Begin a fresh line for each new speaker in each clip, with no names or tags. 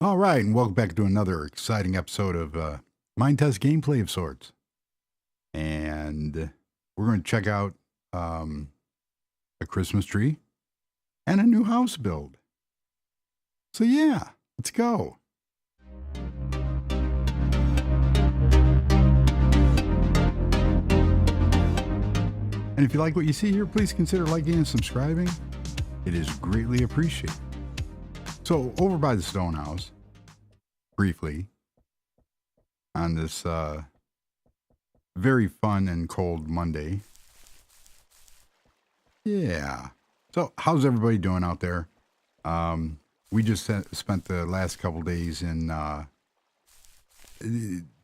All right, and welcome back to another exciting episode of Minetest gameplay of sorts. And we're going to check out a Christmas tree and a new house build. So yeah, let's go. And if you like what you see here, please consider liking and subscribing. It is greatly appreciated. So over by the stone house, briefly, on this very fun and cold Monday. Yeah. So how's everybody doing out there? We just spent the last couple days in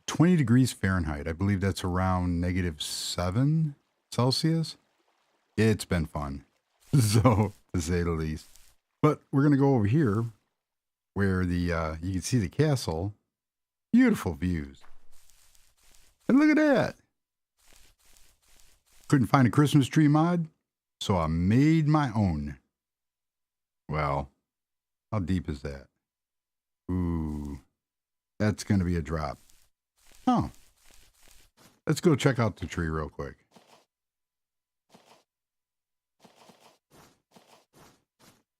20 degrees Fahrenheit. I believe that's around -7 Celsius. It's been fun, so to say the least. But we're going to go over here where the you can see the castle. Beautiful views. And look at that. Couldn't find a Christmas tree mod, so I made my own. Well, how deep is that? Ooh, that's going to be a drop. Oh, let's go check out the tree real quick.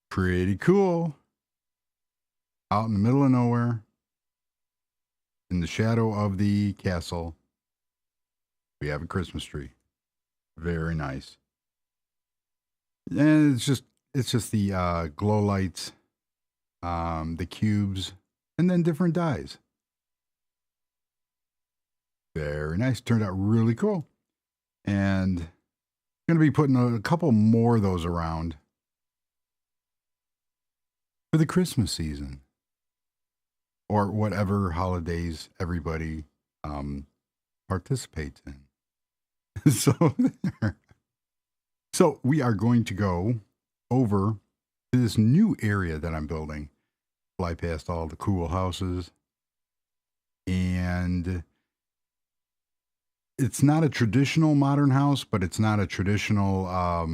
Pretty cool. Out in the middle of nowhere, in the shadow of the castle, we have a Christmas tree. Very nice. And it's just the glow lights, the cubes, and then different dyes. Very nice. Turned out really cool. And going to be putting a couple more of those around for the Christmas season or whatever holidays everybody participates in. So we are going to go over to this new area that I'm building. Fly past all the cool houses. And it's not a traditional modern house, but it's not a traditional, I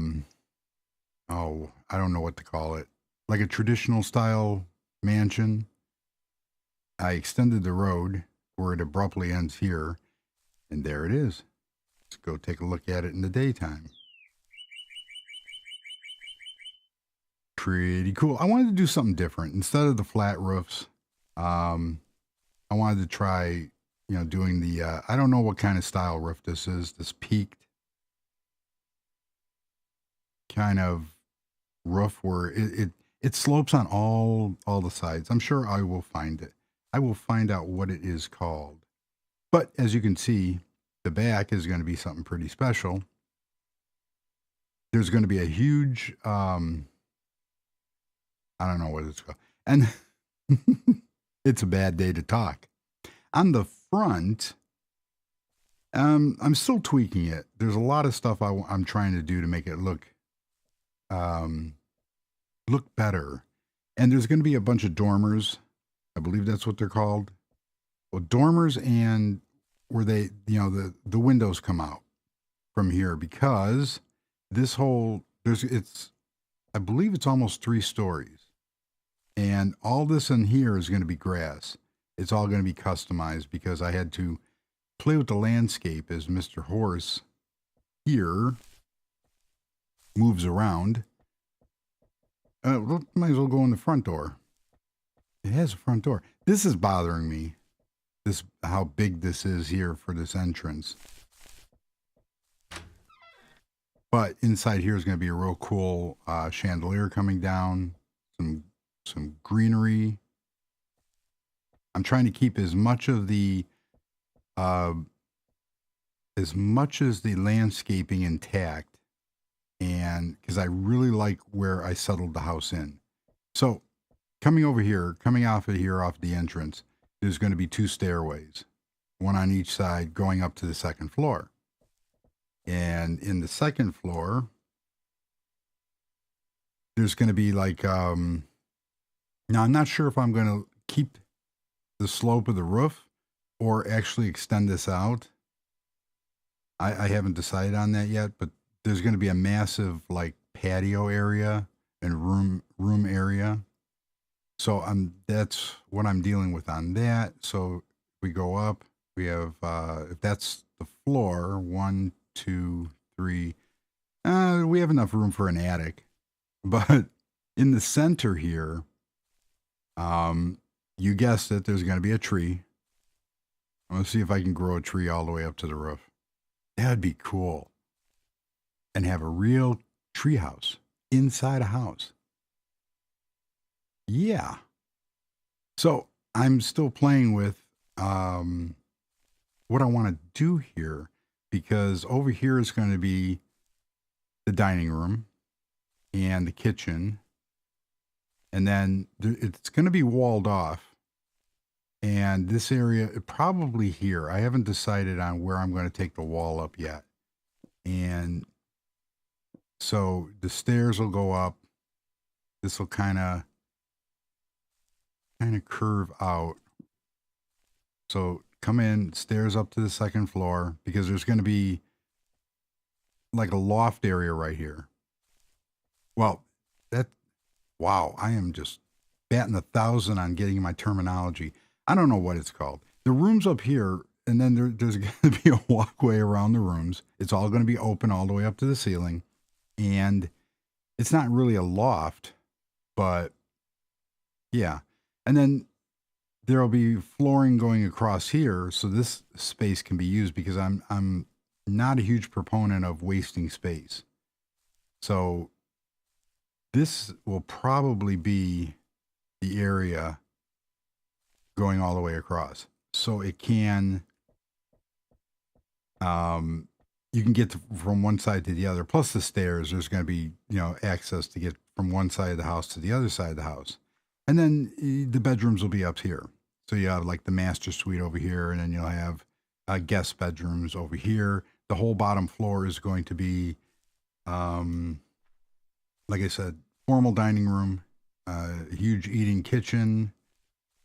don't know what to call it. Like a traditional style mansion. I extended the road where it abruptly ends here. And there it is. Let's go take a look at it in the daytime. Pretty cool. I wanted to do something different. Instead of the flat roofs, I wanted to try, doing the, I don't know what kind of style roof this is, this peaked kind of roof where it slopes on all the sides. I'm sure I will find it. I will find out what it is called. But as you can see, the back is going to be something pretty special. There's going to be a huge, I don't know what it's called. And it's a bad day to talk. On the front, I'm still tweaking it. There's a lot of stuff I'm trying to do to make it look better. And there's going to be a bunch of dormers. I believe that's what they're called. Well, dormers and where they, the windows come out from here because this whole, I believe it's almost 3 stories. And all this in here is going to be grass. It's all going to be customized because I had to play with the landscape as Mr. Horse here moves around. Might as well go in the front door. It has a front door. This is bothering me. How big this is here for this entrance. But inside here is going to be a real cool chandelier coming down. Some greenery. I'm trying to keep as much as the landscaping intact, and because I really like where I settled the house in. So coming off the entrance, there's going to be 2 stairways, one on each side going up to the second floor. And in the second floor, there's going to be like, now I'm not sure if I'm going to keep the slope of the roof or actually extend this out. I haven't decided on that yet, but there's going to be a massive like patio area and room area. So that's what I'm dealing with on that. So we go up, we have, if that's the floor, 1, 2, 3, we have enough room for an attic. But in the center here, you guessed it, there's going to be a tree. I'm going to see if I can grow a tree all the way up to the roof. That'd be cool. And have a real tree house inside a house. Yeah. So I'm still playing with what I want to do here, because over here is going to be the dining room and the kitchen. And then it's going to be walled off. And this area, probably here. I haven't decided on where I'm going to take the wall up yet. And so the stairs will go up. This will kind of curve out. So come in, stairs up to the second floor, because there's going to be like a loft area right here. Well, wow, I am just batting 1,000 on getting my terminology. I don't know what it's called. The room's up here, and then there's going to be a walkway around the rooms. It's all going to be open all the way up to the ceiling. And it's not really a loft, but yeah. And then there'll be flooring going across here, so this space can be used, because I'm not a huge proponent of wasting space. So this will probably be the area going all the way across. So it can, you can get from one side to the other. Plus the stairs, there's going to be, access to get from one side of the house to the other side of the house. And then the bedrooms will be up here. So you have like the master suite over here, and then you'll have guest bedrooms over here. The whole bottom floor is going to be, like I said, formal dining room, huge eating kitchen.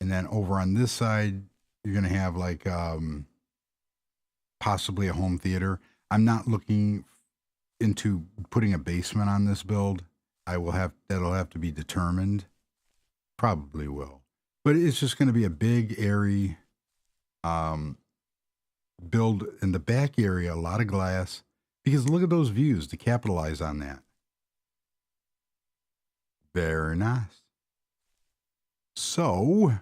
And then over on this side, you're going to have like possibly a home theater. I'm not looking into putting a basement on this build. That'll have to be determined. Probably will. But it's just going to be a big, airy build in the back area, a lot of glass. Because look at those views to capitalize on that. Very nice. So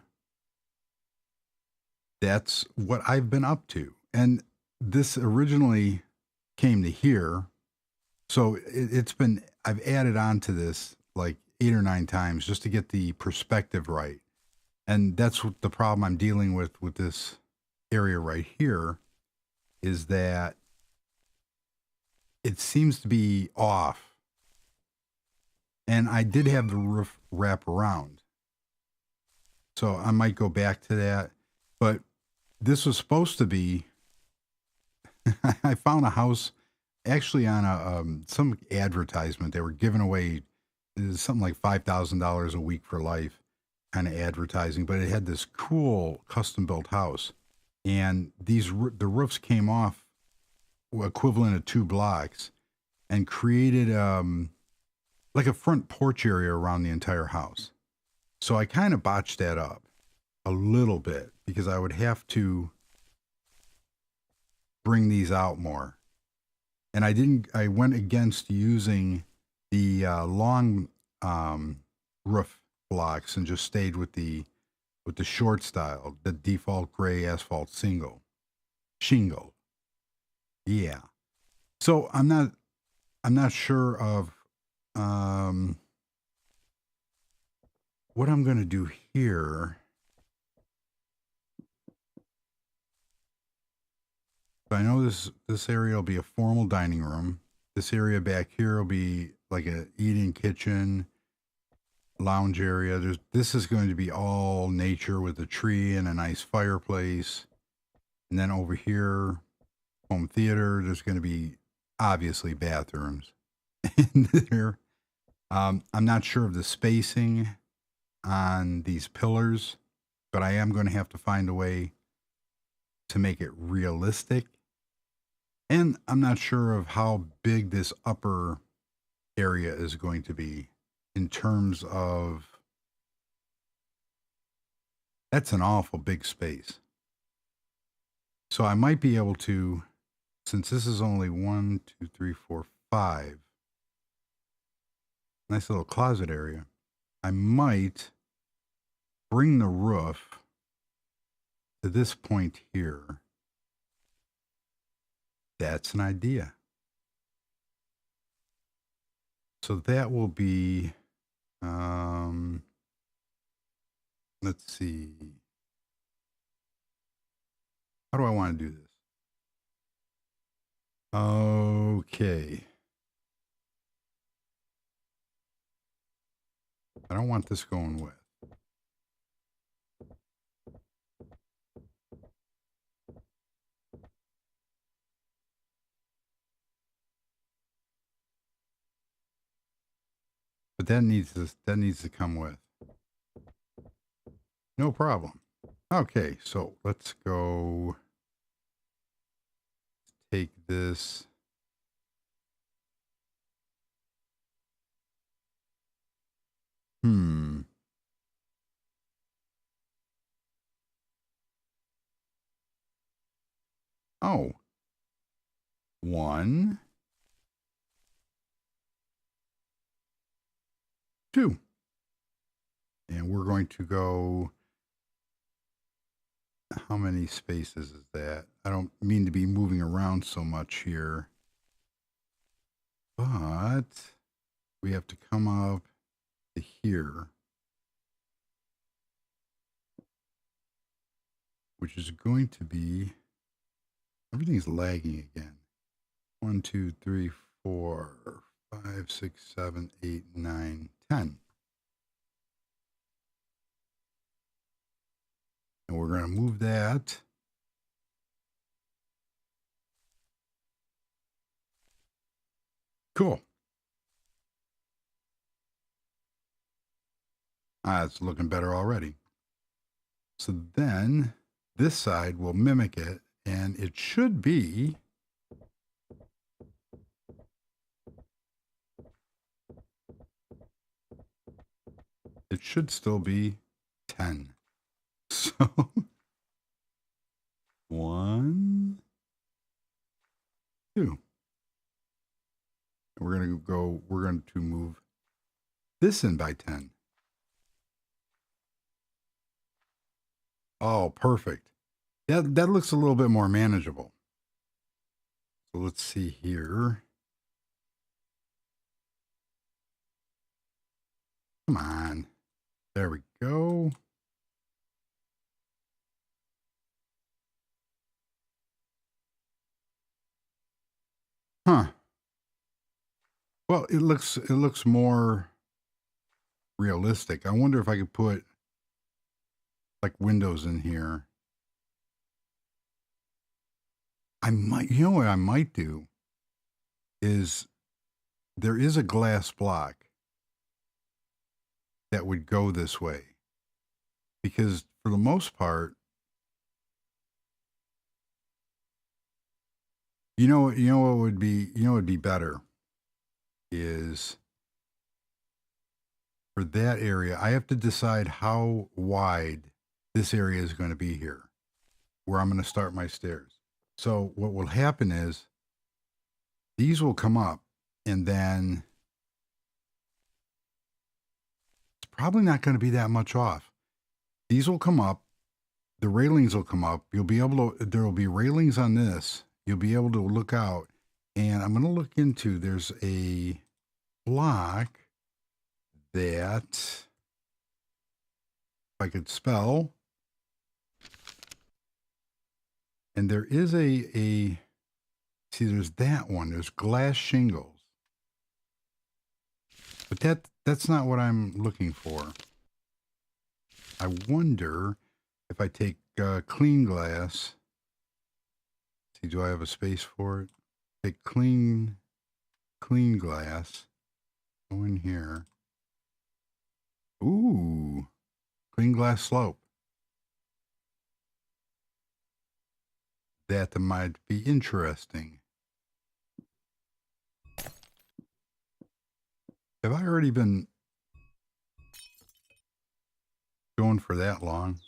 that's what I've been up to. And this originally came to here. So I've added on to this like 8 or 9 times just to get the perspective right. And that's what the problem I'm dealing with this area right here, is that it seems to be off. And I did have the roof wrap around. So I might go back to that. But this was supposed to be, I found a house actually on some advertisement. They were giving away something like $5,000 a week for life kind of advertising, but it had this cool custom built house. And the roofs came off equivalent of 2 blocks and created like a front porch area around the entire house. So I kind of botched that up a little bit, because I would have to bring these out more. And I went against using the long roof blocks and just stayed with the short style, the default gray asphalt shingle. Yeah. So I'm not sure of what I'm going to do here. But I know this area will be a formal dining room. This area back here will be like a eating kitchen, lounge area. This is going to be all nature with a tree and a nice fireplace. And then over here, home theater. There's going to be obviously bathrooms in there. I'm not sure of the spacing on these pillars, but I am going to have to find a way to make it realistic. And I'm not sure of how big this upper area is going to be in terms of That's an awful big space. So I might be able to, since this is only 1, 2, 3, 4, 5, nice little closet area, I might bring the roof to this point here. That's an idea. So that will be, let's see. How do I want to do this? Okay. I don't want this going with. But that needs to come with. No problem. Okay, so let's go take this. Oh. 1, 2. And we're going to go, how many spaces is that? I don't mean to be moving around so much here, but we have to come up to here, which is going to be, everything's lagging again. 1, 2, 3, 4, 5, 6, 7, 8, 9, 10. And we're going to move that. Cool. It's looking better already. So then this side will mimic it, and it should be, it should still be 10. So 1, 2. We're going to move this in by 10. Oh, perfect. That looks a little bit more manageable. So let's see here. Come on. There we go. Huh. Well, it looks more realistic. I wonder if I could put like windows in here. I might, you know what I might do is there is a glass block that would go this way, because for the most part, you know what would be better is for that area, I have to decide how wide this area is going to be here, where I'm going to start my stairs. So what will happen is these will come up, and then it's probably not going to be that much off. These will come up, the railings will come up. You'll be able to, there will be railings on this. You'll be able to look out, and I'm going to look into, there's a block that, if I could spell, and there is see, there's that one, there's glass shingles, but that's not what I'm looking for. I wonder if I take clean glass, see, do I have a space for it? Take clean glass, go in here. Ooh, clean glass slope. That might be interesting. Have I already been going for that long?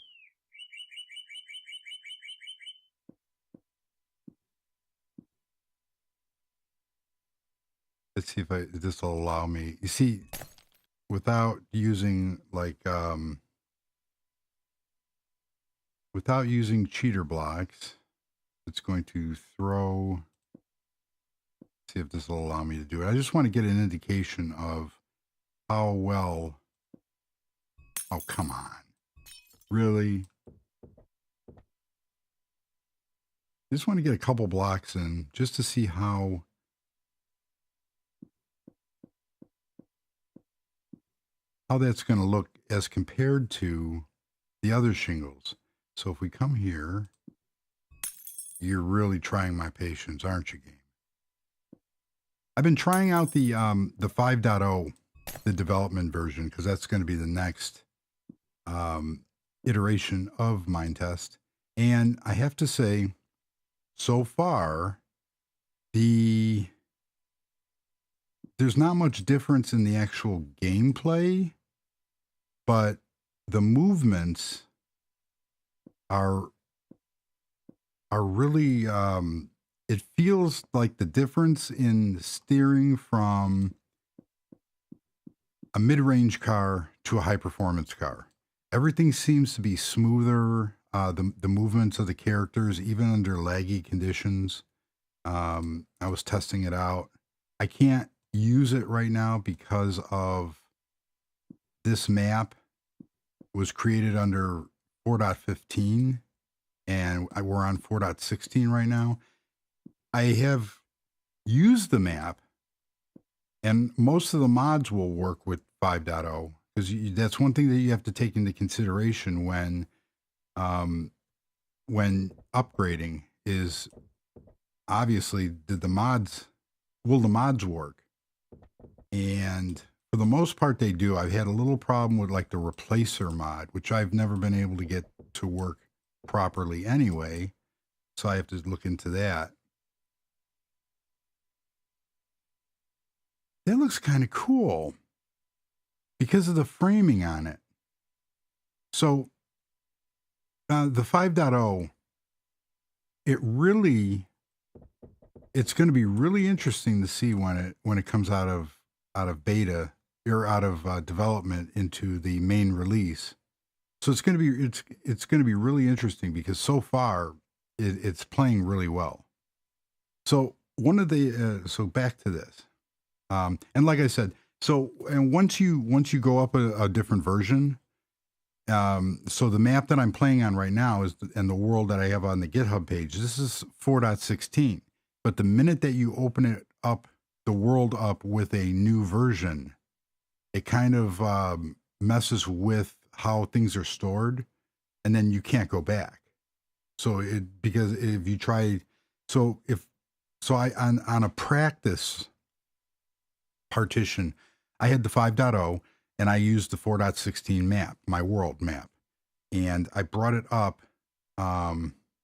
Let's see if this will allow me. You see, without using like without using cheater blocks, it's going to throw. See if this will allow me to do it. I just want to get an indication of how well. Oh, come on. Really? Just want to get a couple blocks in just to see how that's going to look as compared to the other shingles. So if we come here, you're really trying my patience, aren't you, game? I've been trying out the 5.0, the development version, because that's going to be the next iteration of Minetest. And I have to say, so far, there's not much difference in the actual gameplay, but the movements are really it feels like the difference in steering from a mid-range car to a high-performance car. Everything seems to be smoother. The movements of the characters, even under laggy conditions. I was testing it out. I can't use it right now because of this map was created under 4.15 and we're on 4.16 right now. I have used the map and most of the mods will work with 5.0 because that's one thing that you have to take into consideration when upgrading is obviously the mods, will the mods work? And for the most part they do. I've had a little problem with like the replacer mod, which I've never been able to get to work properly anyway. So I have to look into that. That looks kind of cool because of the framing on it. So the 5.0, it's going to be really interesting to see when it comes out of beta or out of development into the main release. So it's going to be really interesting because so far it's playing really well. So so back to this, and like I said, and once you go up a different version. So the map that I'm playing on right now and the world that I have on the GitHub page, this is 4.16. But the minute that you open it up, the world up with a new version, it kind of messes with how things are stored, and then you can't go back. So because if you try, on a practice partition, I had the 5.0. And I used the 4.16 map, my world map. And I brought it up.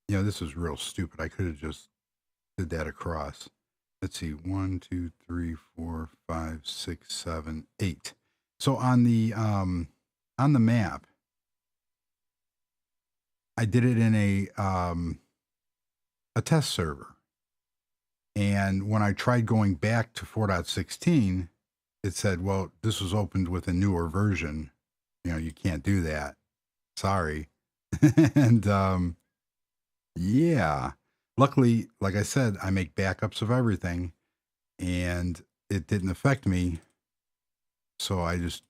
This was real stupid. I could have just did that across. Let's see, 1, 2, 3, 4, 5, 6, 7, 8. So on the map, I did it in a test server. And when I tried going back to 4.16, it said, well, this was opened with a newer version. You can't do that. Sorry. And yeah, luckily, like I said, I make backups of everything and it didn't affect me. So I just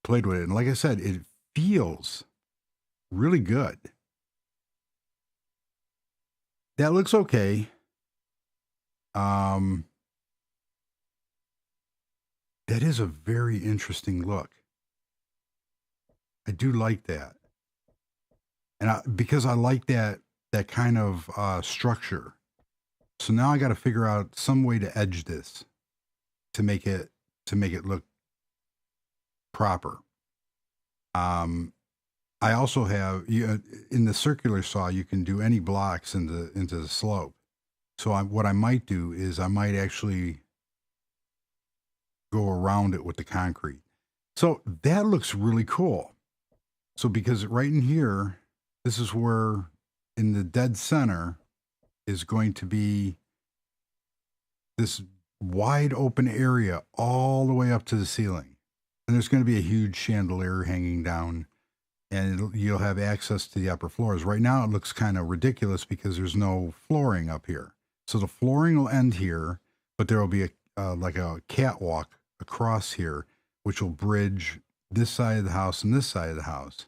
played with it. And like I said, it feels really good. That looks okay. That is a very interesting look. I do like that. And because I like that kind of structure. So now I got to figure out some way to edge this to make it look proper. I also have in the circular saw, you can do any blocks into the slope. So what I might do is I might actually go around it with the concrete. So that looks really cool. So because right in here, this is where in the dead center is going to be this wide open area all the way up to the ceiling. And there's going to be a huge chandelier hanging down, and you'll have access to the upper floors. Right now, it looks kind of ridiculous because there's no flooring up here. So the flooring will end here, but there will be like a catwalk across here, which will bridge this side of the house and this side of the house.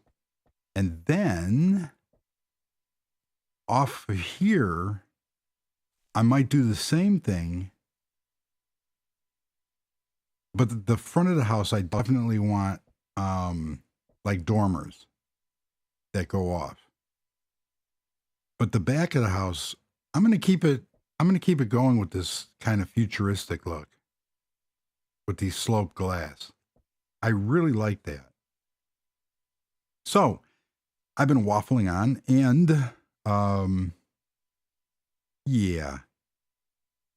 And then off of here, I might do the same thing, but the front of the house, I definitely want like dormers that go off. But the back of the house, I'm going to keep it going with this kind of futuristic look with these sloped glass. I really like that. So I've been waffling on, and yeah.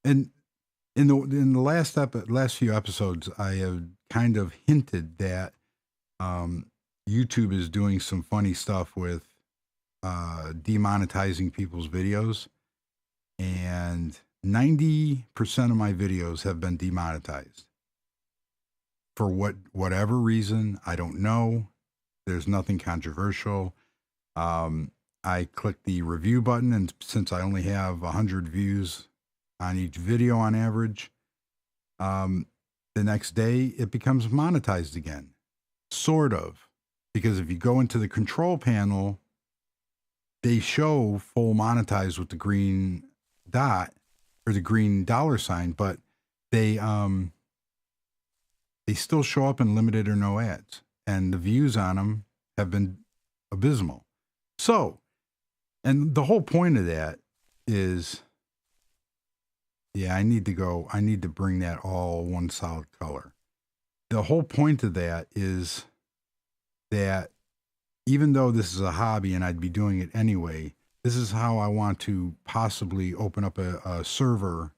And in the last few episodes, I have kind of hinted that YouTube is doing some funny stuff with demonetizing people's videos, and 90% of my videos have been demonetized for whatever reason. I don't know. There's nothing controversial. I click the review button, and since I only have 100 views on each video on average, the next day it becomes monetized again. Sort of. Because if you go into the control panel, they show full monetized with the green dot or the green dollar sign, but they still show up in limited or no ads, and the views on them have been abysmal. So, and the whole point of that is, yeah, I need to bring that all one solid color. The whole point of that is that even though this is a hobby and I'd be doing it anyway, this is how I want to possibly open up a server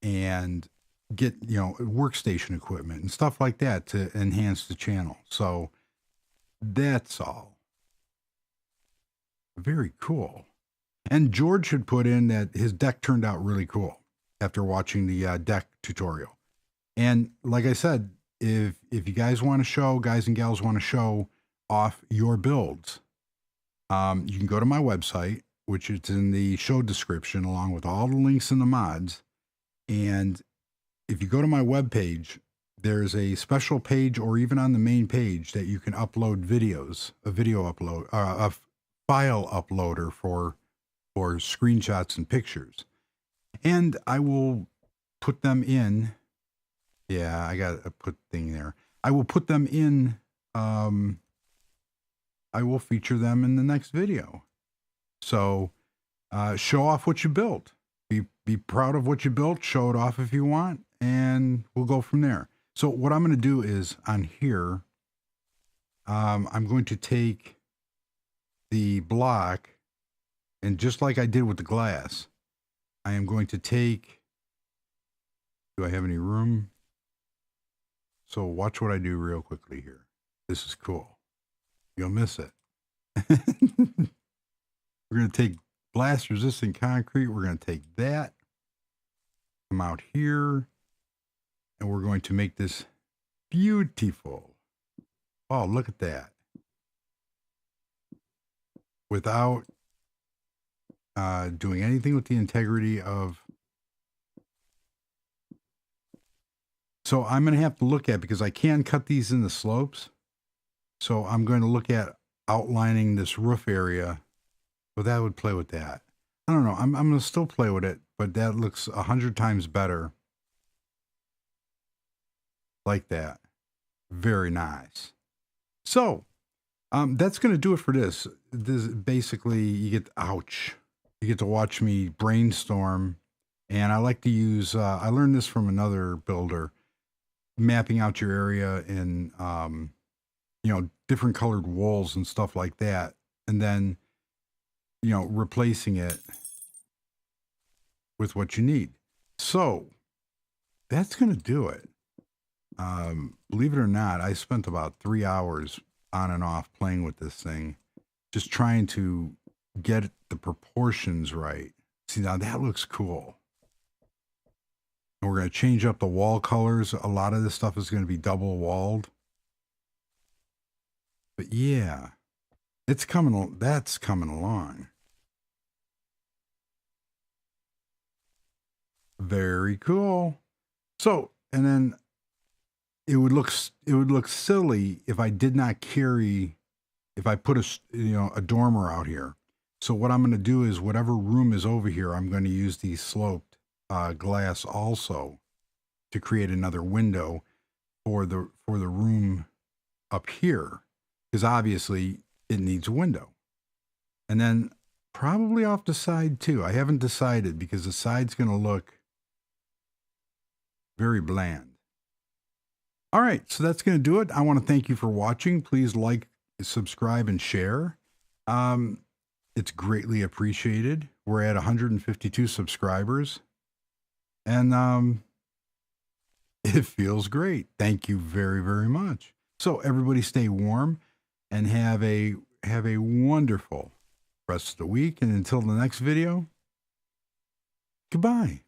and get, workstation equipment and stuff like that to enhance the channel. So that's all. Very cool. And George had put in that his deck turned out really cool after watching the deck tutorial. And like I said, if you guys and gals want to show off your builds, you can go to my website, which is in the show description along with all the links and the mods. And if you go to my webpage, there's a special page, or even on the main page, that you can upload videos, a file uploader for screenshots and pictures. And I will put them in. Yeah, I got a put thing there. I will put them in. I will feature them in the next video. So show off what you built. Be proud of what you built. Show it off if you want, and we'll go from there. So what I'm going to do is on here, I'm going to take the block, and just like I did with the glass, I am going to take, do I have any room? So watch what I do real quickly here. This is cool. You'll miss it. We're going to take blast resistant concrete. We're going to take that, come out here, and we're going to make this beautiful. Oh, look at that. Without doing anything with the integrity of. So I'm going to have to look at, because I can cut these in the slopes. So I'm going to look at outlining this roof area. But that would play with that. I don't know. I'm going to still play with it, but that looks 100 times better. Like that. Very nice. So that's going to do it for this. This basically, you get to watch me brainstorm. And I like to use, I learned this from another builder, mapping out your area in, different colored walls and stuff like that. And then, replacing it with what you need. So that's going to do it. Believe it or not, I spent about 3 hours on and off playing with this thing, just trying to get the proportions right. See, now that looks cool. And we're going to change up the wall colors. A lot of this stuff is going to be double walled. But yeah, it's coming. That's coming along. Very cool. So, and then it would look silly if I did not carry, if I put a dormer out here. So what I'm going to do is whatever room is over here, I'm going to use the sloped glass also to create another window for the room up here, because obviously it needs a window. And then probably off the side too. I haven't decided because the side's going to look very bland. All right, so that's going to do it. I want to thank you for watching. Please like, subscribe, and share. It's greatly appreciated. We're at 152 subscribers, and it feels great. Thank you very, very much. So everybody stay warm and have a wonderful rest of the week. And until the next video, goodbye.